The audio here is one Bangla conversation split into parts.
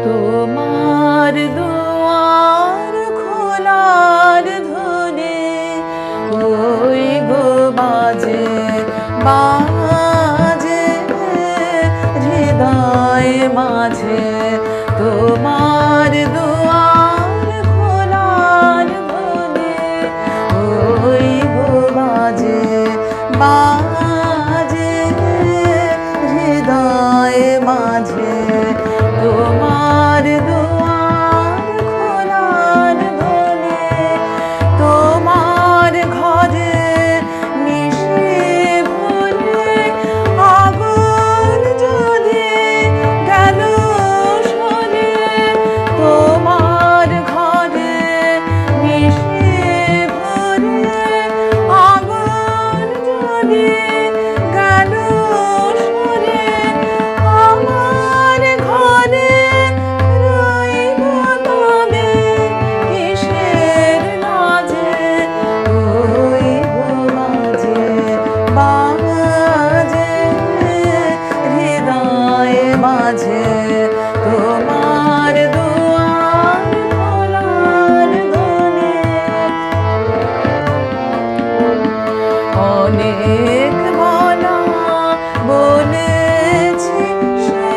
তোমার দুয়ার খোলার ধনে ওই গো বাজে বাজে হৃদয় মাঝে তোমার দুয়ার খোলার ধনে ওই গো বাজে বাজে হৃদয় মাঝে তোমার দুয়ার খোলার ধনে তোমার ঘরে নিশি ভরে আগুন জ্বলে গেল সরে তোমার ঘরে নিশি ভরে আগুন জ্বলে গেল সরে আমার ঘরে রইব তবে কিসের লাজে ওই গো বাজে বাজে হৃদয় মাঝে তোমার দুয়ার খোলার ধনে অনেক বলা বলেছি সে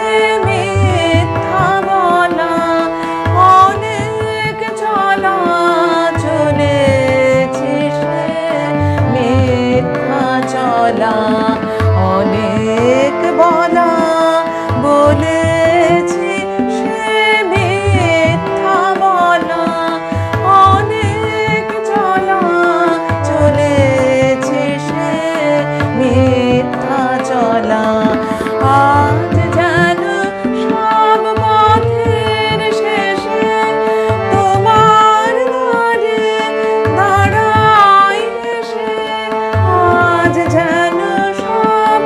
মিথ্যা বলা অনেক চলা চলেছি সে মিথ্যা চলা অনেক বলা বলেছি সে মিথ্যা বলা অনেক চলা চলেছি সে মিথ্যা চলা আজ যেন সব পথের শেষে তোমার দ্বারে দাঁড়াই এসে আজ যেন সব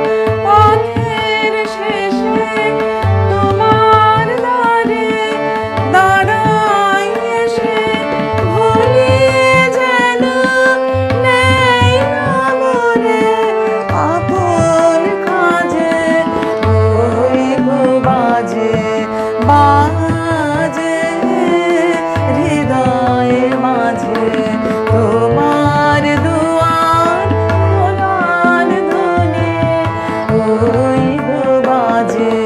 পথের শেষে তোমার দ্বারে দাঁড়াই এসে ভুলিয়ে যেন নেই না মনে আপন কাজে ওই গো বাজে বাজে হৃদয় মাঝে তোমার দুয়ার খোলার ধনে ওই গো বাজে